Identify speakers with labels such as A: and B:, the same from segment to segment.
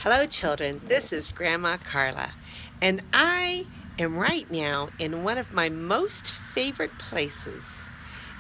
A: Hello children, this is Grandma Carla, and I am right now in one of my most favorite places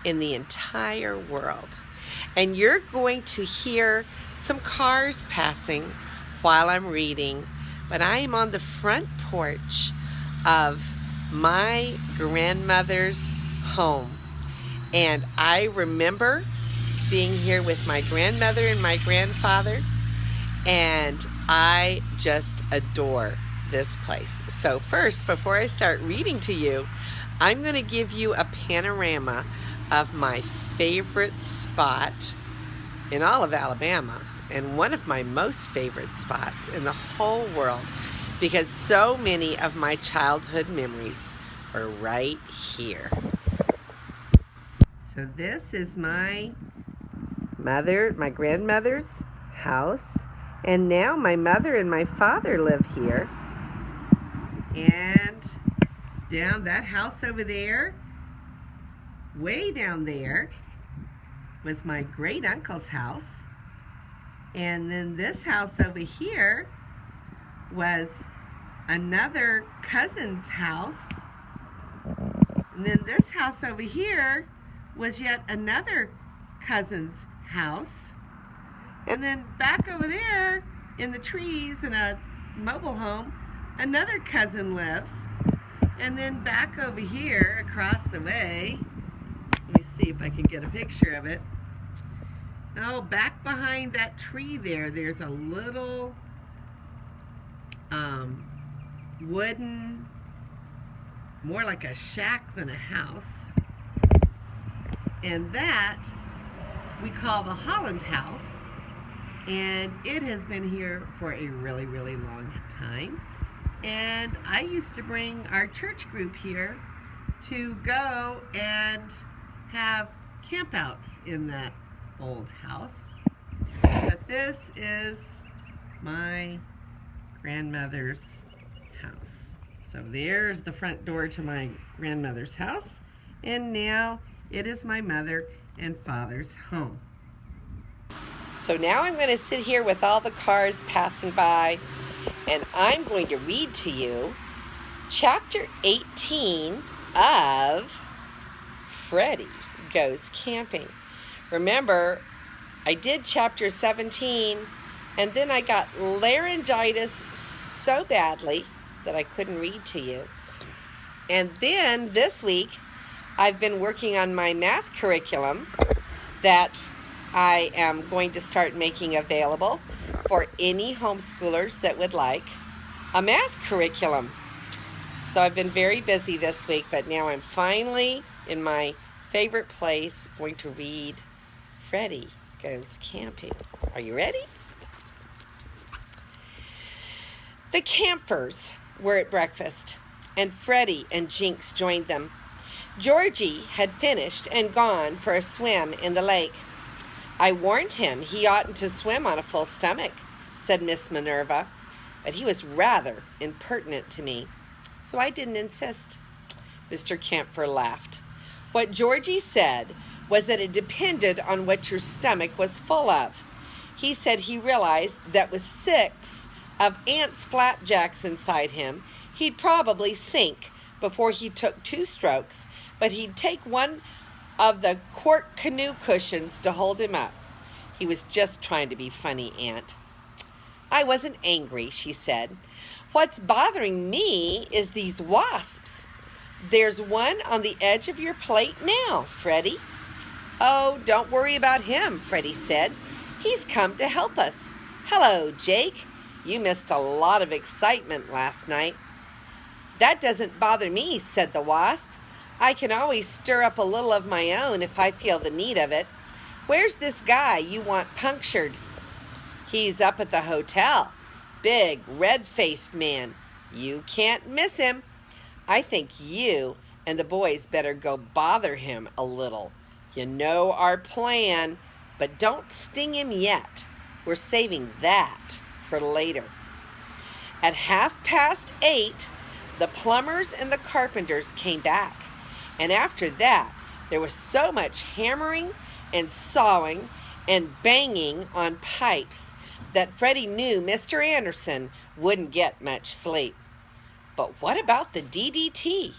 A: in the entire world. And you're going to hear some cars passing while I'm reading, but I am on the front porch of my grandmother's home. And I remember being here with my grandmother and my grandfather, and I just adore this place. So first, before I start reading to you, I'm going to give you a panorama of my favorite spot in all of Alabama, and one of my most favorite spots in the whole world, because so many of my childhood memories are right here. So this is my grandmother's house. And now my mother and my father live here. And down that house over there, way down there, was my great uncle's house. And then this house over here was another cousin's house. And then this house over here was yet another cousin's house. And then back over there in the trees in a mobile home, another cousin lives. And then back over here across the way, let me see if I can get a picture of it. Oh, back behind that tree there's a little wooden, more like a shack than a house. And that we call the Holland House. And it has been here for a really, really long time. And I used to bring our church group here to go and have campouts in that old house. But this is my grandmother's house. So there's the front door to my grandmother's house. And now it is my mother and father's home. So now I'm going to sit here with all the cars passing by, and I'm going to read to you chapter 18 of Freddy Goes Camping. Remember, I did chapter 17, and then I got laryngitis so badly that I couldn't read to you. And then this week, I've been working on my math curriculum that I am going to start making available for any homeschoolers that would like a math curriculum. So I've been very busy this week, but now I'm finally in my favorite place going to read Freddy Goes Camping. Are you ready? The campers were at breakfast, and Freddy and Jinx joined them. Georgie had finished and gone for a swim in the lake. I warned him he oughtn't to swim on a full stomach, said Miss Minerva, but he was rather impertinent to me, so I didn't insist. Mr. Camphor laughed. What Georgie said was that it depended on what your stomach was full of. He said he realized that with 6 of Aunt's flapjacks inside him, he'd probably sink before he took 2 strokes, but he'd take one of the cork canoe cushions to hold him up. He was just trying to be funny, Aunt. I wasn't angry, she said. What's bothering me is these wasps. There's one on the edge of your plate now, Freddy. Oh, don't worry about him, Freddy said. He's come to help us. Hello, Jake. You missed a lot of excitement last night. That doesn't bother me, said the wasp. I can always stir up a little of my own if I feel the need of it. Where's this guy you want punctured? He's up at the hotel. Big, red-faced man. You can't miss him. I think you and the boys better go bother him a little. You know our plan, but don't sting him yet. We're saving that for later. At 8:30, the plumbers and the carpenters came back. And after that, there was so much hammering and sawing and banging on pipes that Freddy knew Mr. Anderson wouldn't get much sleep. But what about the DDT?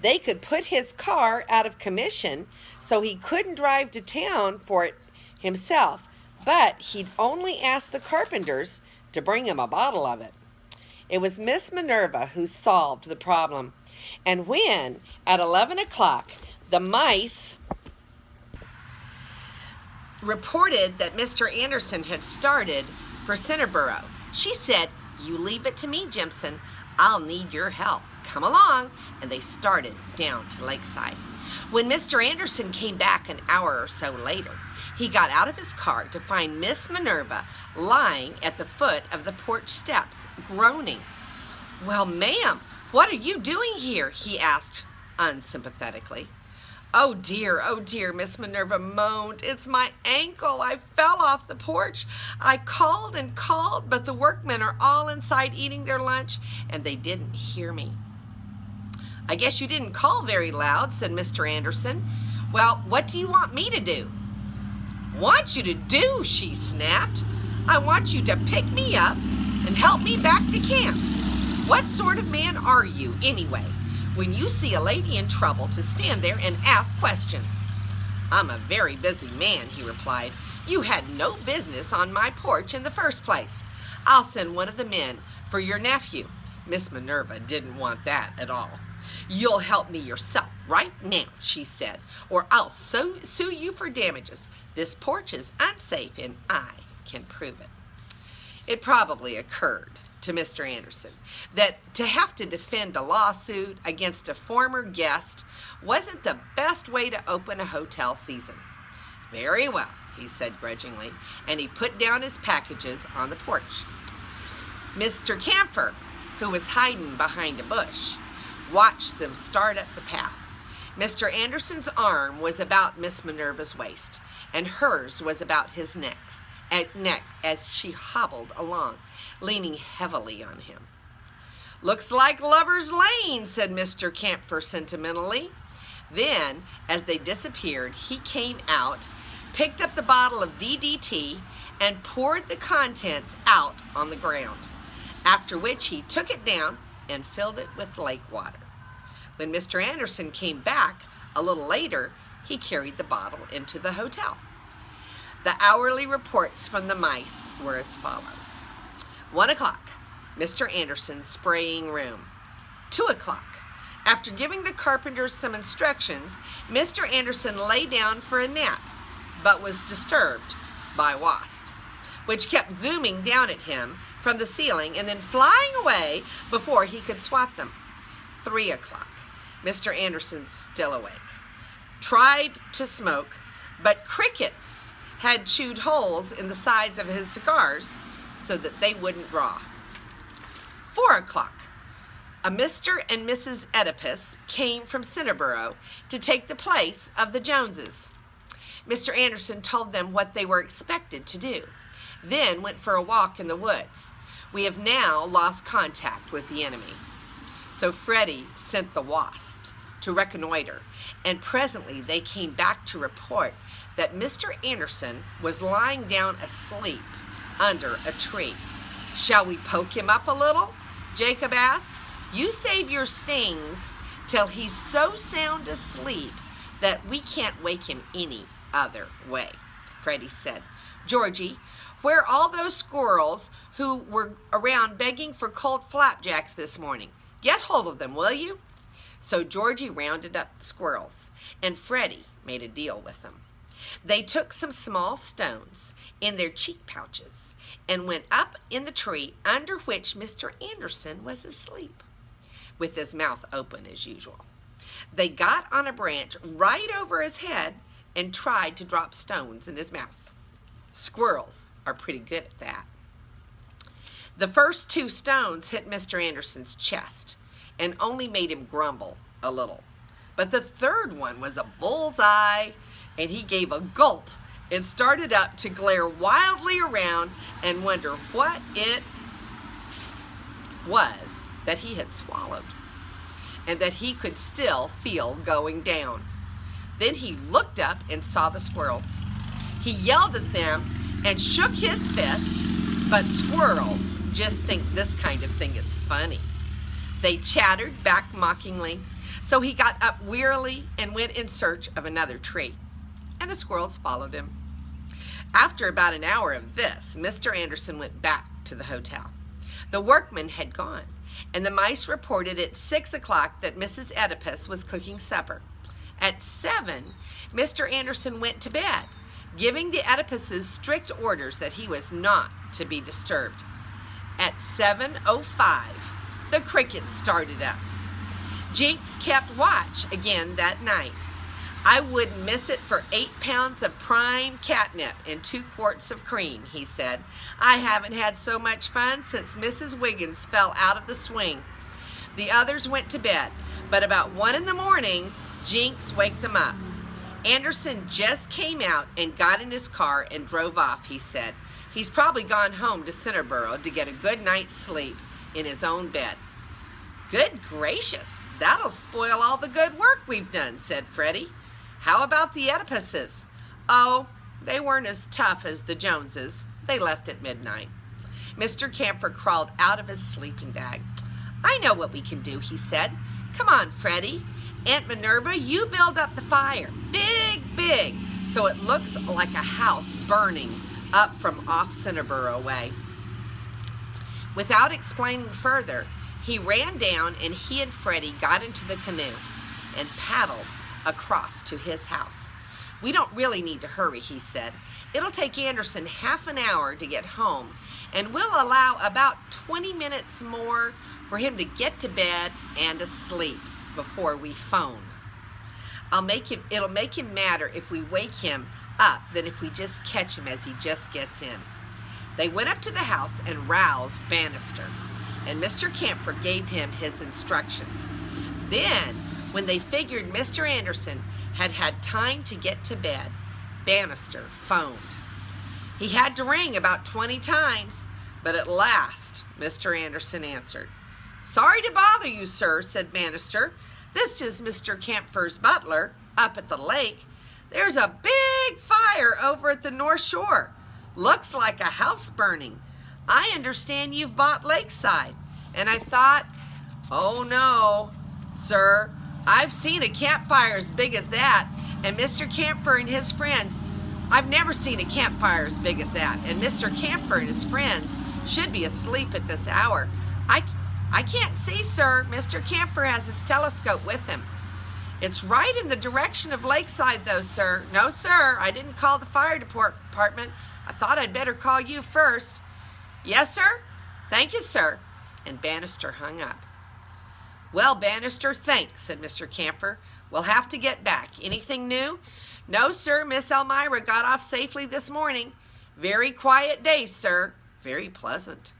A: They could put his car out of commission so he couldn't drive to town for it himself, but he'd only ask the carpenters to bring him a bottle of it. It was Miss Minerva who solved the problem, and when, at 11 o'clock, the mice reported that Mr. Anderson had started for Centerboro, she said, "You leave it to me, Jimson. I'll need your help. Come along." And they started down to Lakeside. When Mr. Anderson came back an hour or so later, he got out of his car to find Miss Minerva lying at the foot of the porch steps, groaning. "Well, ma'am, what are you doing here?" he asked unsympathetically. Oh dear, Miss Minerva moaned. "It's my ankle. I fell off the porch. I called and called, but the workmen are all inside eating their lunch, and they didn't hear me." "I guess you didn't call very loud," said Mr. Anderson. "Well, what do you want me to do?" "Want you to do?" she snapped. "I want you to pick me up and help me back to camp. What sort of man are you, anyway, when you see a lady in trouble to stand there and ask questions?" "I'm a very busy man," he replied. "You had no business on my porch in the first place. I'll send one of the men for your nephew." Miss Minerva didn't want that at all. "You'll help me yourself right now," she said, "or I'll sue you for damages. This porch is unsafe, and I can prove it." It probably occurred to Mr. Anderson that to have to defend a lawsuit against a former guest wasn't the best way to open a hotel season. "Very well," he said grudgingly, and he put down his packages on the porch. Mr. Camphor, who was hiding behind a bush, watched them start up the path. Mr. Anderson's arm was about Miss Minerva's waist, and hers was about his neck as she hobbled along, leaning heavily on him. "Looks like Lover's Lane," said Mr. Camphor sentimentally. Then, as they disappeared, he came out, picked up the bottle of DDT, and poured the contents out on the ground, after which he took it down and filled it with lake water. When Mr. Anderson came back a little later, he carried the bottle into the hotel. The hourly reports from the mice were as follows. 1 o'clock, Mr. Anderson spraying room. 2 o'clock, after giving the carpenters some instructions, Mr. Anderson lay down for a nap, but was disturbed by wasps, which kept zooming down at him from the ceiling and then flying away before he could swat them. 3 o'clock, Mr. Anderson still awake. Tried to smoke, but crickets had chewed holes in the sides of his cigars so that they wouldn't draw. 4 o'clock, a Mr. and Mrs. Oedipus came from Centerboro to take the place of the Joneses. Mr. Anderson told them what they were expected to do, then went for a walk in the woods. We have now lost contact with the enemy. So Freddy sent the wasps to reconnoiter, and presently they came back to report that Mr. Anderson was lying down asleep under a tree. "Shall we poke him up a little?" Jacob asked. "You save your stings till he's so sound asleep that we can't wake him any other way," Freddy said. "Georgie, where are all those squirrels who were around begging for cold flapjacks this morning? Get hold of them, will you?" So Georgie rounded up the squirrels, and Freddy made a deal with them. They took some small stones in their cheek pouches and went up in the tree under which Mr. Anderson was asleep, with his mouth open as usual. They got on a branch right over his head and tried to drop stones in his mouth. Squirrels are pretty good at that. The first 2 stones hit Mr. Anderson's chest and only made him grumble a little. But the third one was a bullseye, and he gave a gulp and started up to glare wildly around and wonder what it was that he had swallowed and that he could still feel going down. Then he looked up and saw the squirrels. He yelled at them and shook his fist, But squirrels just think this kind of thing is funny. They chattered back mockingly, so he got up wearily and went in search of another tree, and the squirrels followed him. After about an hour of this, Mr. Anderson went back to the hotel. The workmen had gone, and the mice reported at 6 o'clock that Mrs. Oedipus was cooking supper. At 7, Mr. Anderson went to bed, giving the Oedipuses strict orders that he was not to be disturbed. At 7:05, the crickets started up. Jinx kept watch again that night. I wouldn't miss it for 8 pounds of prime catnip and 2 quarts of cream, he said. I haven't had so much fun since Mrs. Wiggins fell out of the swing. The others went to bed, but about 1 in the morning, Jinx waked them up. Anderson just came out and got in his car and drove off, he said. He's probably gone home to Centerboro to get a good night's sleep in his own bed. Good gracious, that'll spoil all the good work we've done, said Freddy. How about the Oedipuses? Oh, they weren't as tough as the Joneses. They left at midnight. Mr. Camphor crawled out of his sleeping bag. I know what we can do, he said. Come on, Freddy. Aunt Minerva, you build up the fire. Big, so it looks like a house burning up from off Centerboro way. Without explaining further, he ran down and he and Freddy got into the canoe and paddled across to his house. We don't really need to hurry, he said. It'll take Anderson half an hour to get home, and we'll allow about 20 minutes more for him to get to bed and asleep before we phone. It'll make him madder if we wake him up than if we just catch him as he just gets in. They went up to the house and roused Bannister, and Mr. Camphor gave him his instructions. Then, when they figured Mr. Anderson had had time to get to bed, Bannister phoned. He had to ring about 20 times, but at last Mr. Anderson answered. Sorry to bother you, sir, said Bannister. This is Mr. Camphor's butler up at the lake. There's a big fire over at the North Shore. Looks like a house burning. I understand you've bought Lakeside. And I thought, oh no, sir, I've seen a campfire as big as that, and Mr. Camphor and his friends, I've never seen a campfire as big as that, and Mr. Camphor and his friends should be asleep at this hour. I can't see, sir. Mr. Camphor has his telescope with him. It's right in the direction of Lakeside, though, sir. No, sir, I didn't call the fire department. I thought I'd better call you first. Yes, sir? Thank you, sir. And Bannister hung up. Well, Bannister, thanks, said Mr. Camphor. We'll have to get back. Anything new? No, sir. Miss Elmira got off safely this morning. Very quiet day, sir. Very pleasant.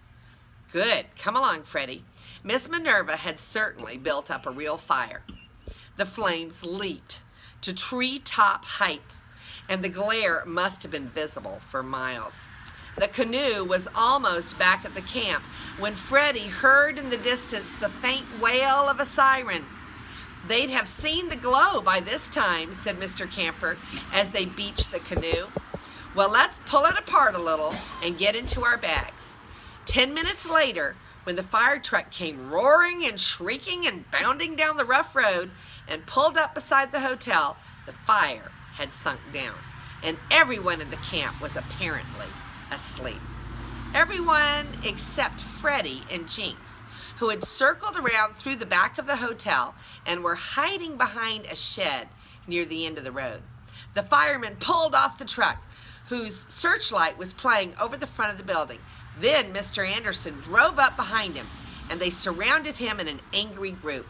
A: Good. Come along, Freddy. Miss Minerva had certainly built up a real fire. The flames leaped to treetop height, and the glare must have been visible for miles. The canoe was almost back at the camp when Freddy heard in the distance the faint wail of a siren. They'd have seen the glow by this time, said Mr. Camphor as they beached the canoe. Well, let's pull it apart a little and get into our bags. 10 minutes later, when the fire truck came roaring and shrieking and bounding down the rough road and pulled up beside the hotel, the fire had sunk down, and everyone in the camp was apparently asleep. Everyone except Freddy and Jinx, who had circled around through the back of the hotel and were hiding behind a shed near the end of the road. The firemen pulled off the truck, whose searchlight was playing over the front of the building. Then Mr. Anderson drove up behind him, and they surrounded him in an angry group,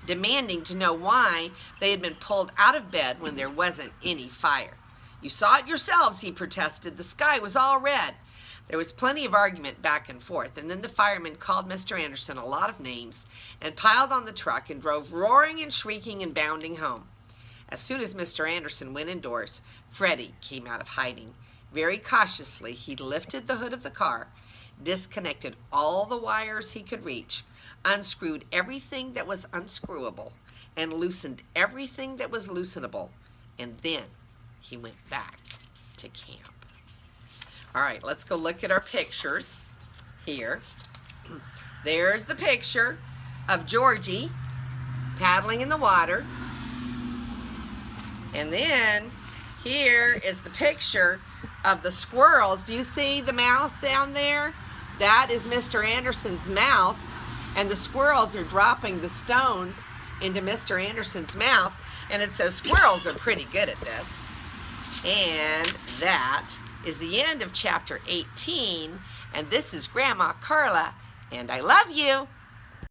A: demanding to know why they had been pulled out of bed when there wasn't any fire. You saw it yourselves, he protested. The sky was all red. There was plenty of argument back and forth, and then the firemen called Mr. Anderson a lot of names and piled on the truck and drove roaring and shrieking and bounding home. As soon as Mr. Anderson went indoors, Freddy came out of hiding. Very cautiously, he lifted the hood of the car, disconnected all the wires he could reach, unscrewed everything that was unscrewable, and loosened everything that was loosenable, and then he went back to camp. All right, let's go look at our pictures here. There's the picture of Georgie paddling in the water. And then here is the picture of the squirrels. Do you see the mouth down there? That is Mr. Anderson's mouth, and the squirrels are dropping the stones into Mr. Anderson's mouth, and it says squirrels are pretty good at this. And that is the end of chapter 18, and this is Grandma Carla, and I love you.